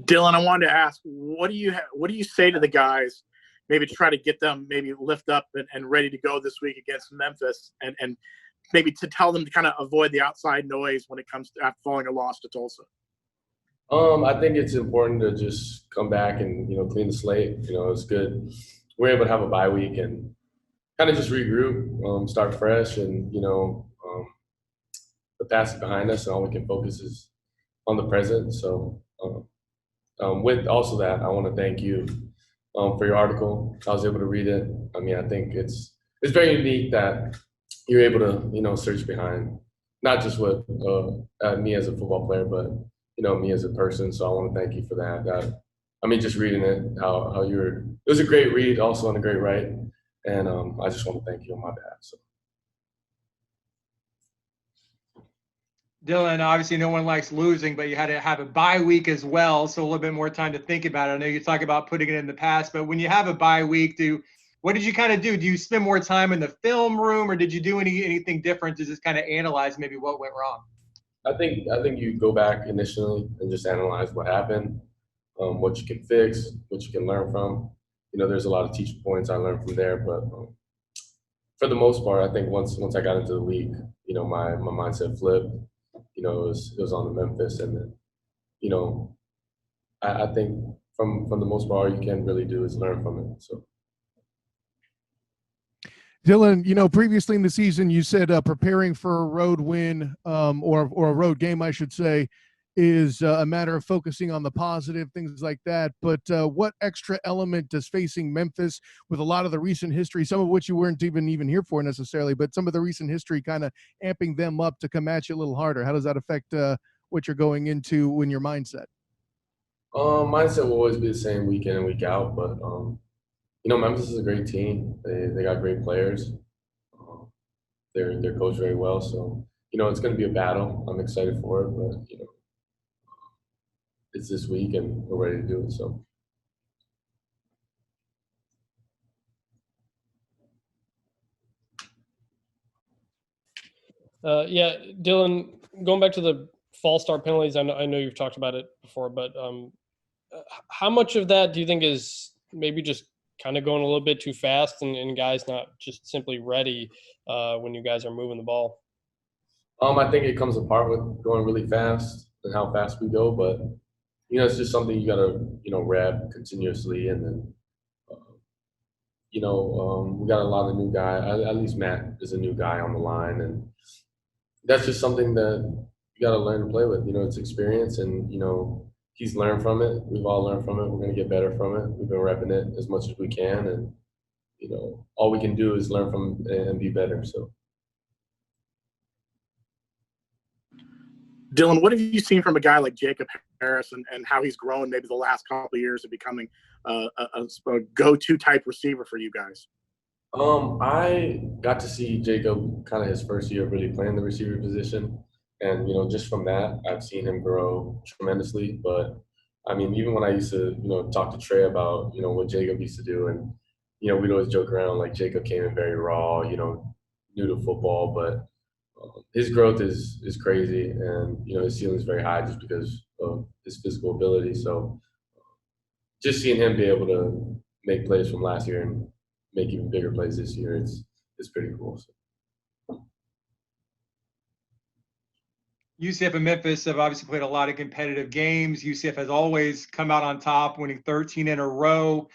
Dillon, I wanted to ask, what do you say to the guys, maybe to try to get them maybe lift up and ready to go this week against Memphis, and maybe to tell them to kind of avoid the outside noise when it comes to after following a loss to Tulsa? I think it's important to just come back and, clean the slate. It's good. We're able to have a bye week and kind of just regroup, start fresh, and, the past is behind us, and all we can focus is on the present. So with also that, I want to thank you for your article. I was able to read it. I mean, I think it's very unique that you're able to, search behind not just what me as a football player, but me as a person. So I want to thank you for that. Just reading it, how it was a great read, also on a great write, and I just want to thank you on my behalf. So. Dillon, obviously no one likes losing, but you had to have a bye week as well, so a little bit more time to think about it. I know you talk about putting it in the past, but when you have a bye week, what did you kind of do? Do you spend more time in the film room, or did you do anything different to just kind of analyze maybe what went wrong? I think you go back initially and just analyze what happened, what you can fix, what you can learn from. There's a lot of teaching points I learned from there, but for the most part, I think once I got into the week, my mindset flipped. It was on the Memphis, and then, I think from the most part, all you can really do is learn from it. So. Dillon, previously in the season, you said preparing for a road win or a road game, I should say, is a matter of focusing on the positive, things like that. But what extra element does facing Memphis, with a lot of the recent history, some of which you weren't even here for necessarily, but some of the recent history kind of amping them up to come at you a little harder? How does that affect what you're going into in your mindset? Mindset will always be the same week in and week out, but Memphis is a great team. They got great players. They're coached very well, so it's going to be a battle. I'm excited for it, but it's this week and we're ready to do it. So. Yeah, Dillon, going back to the false start penalties, I know you've talked about it before, but how much of that do you think is maybe just kind of going a little bit too fast and guys not just simply ready when you guys are moving the ball? I think it comes apart with going really fast and how fast we go, but it's just something you gotta rep continuously, and then we got a lot of new guys. At least Matt is a new guy on the line, and that's just something that you gotta learn to play with. It's experience, and he's learned from it. We've all learned from it. We're gonna get better from it. We've been repping it as much as we can, and all we can do is learn from it and be better. So. Dillon, what have you seen from a guy like Jacob Harris and how he's grown maybe the last couple of years of becoming a go-to type receiver for you guys? I got to see Jacob kind of his first year really playing the receiver position. And, just from that, I've seen him grow tremendously. But, even when I used to, talk to Trey about, what Jacob used to do, and, we'd always joke around like Jacob came in very raw, new to football, but his growth is crazy, and his ceiling is very high just because of his physical ability. So just seeing him be able to make plays from last year and make even bigger plays this year, it's pretty cool. So. UCF and Memphis have obviously played a lot of competitive games. UCF has always come out on top, winning 13 in a row.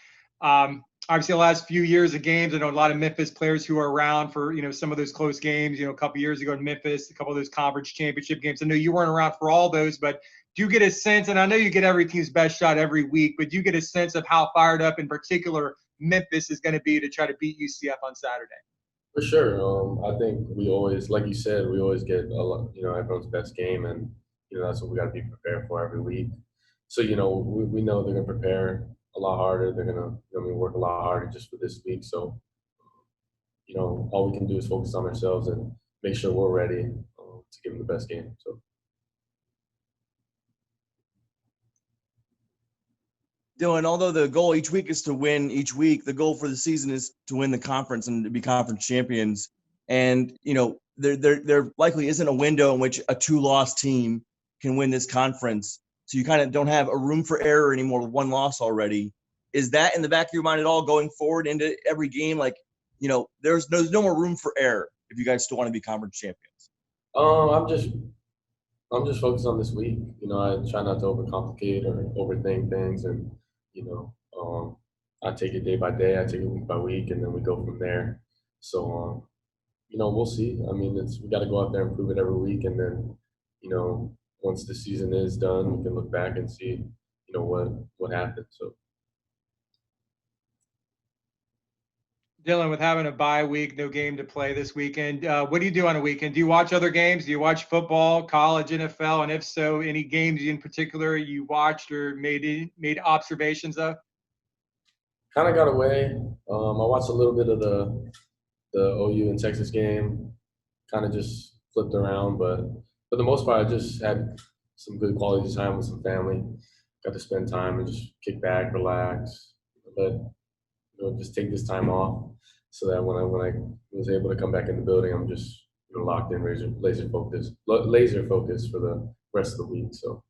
Obviously, the last few years of games, I know a lot of Memphis players who are around for, some of those close games, a couple years ago in Memphis, a couple of those conference championship games. I know you weren't around for all those, but do you get a sense, and I know you get every team's best shot every week, but do you get a sense of how fired up in particular Memphis is going to be to try to beat UCF on Saturday? For sure. I think we always, like you said, we always get a lot, everyone's best game, and, that's what we got to be prepared for every week. So, we know they're going to prepare a lot harder. They're going to work a lot harder just for this week. So, all we can do is focus on ourselves and make sure we're ready to give them the best game. So. Dillon, although the goal each week is to win each week, the goal for the season is to win the conference and to be conference champions. And, there likely isn't a window in which a 2-loss team can win this conference. So you kind of don't have a room for error anymore with one loss already. Is that in the back of your mind at all going forward into every game? Like, there's no more room for error if you guys still want to be conference champions. I'm just focused on this week. I try not to overcomplicate or overthink things, and I take it day by day, I take it week by week, and then we go from there. So we'll see. I mean, we got to go out there and prove it every week, and then once the season is done, we can look back and see what happened. So. Dillon, with having a bye week, no game to play this weekend, what do you do on a weekend? Do you watch other games? Do you watch football, college, NFL? And if so, any games in particular you watched or made observations of? Kind of got away. I watched a little bit of the OU and Texas game. Kind of just flipped around, but for the most part, I just had some good quality time with some family. Got to spend time and just kick back, relax, but just take this time off, so that when I was able to come back in the building, I'm just locked in, laser focused for the rest of the week. So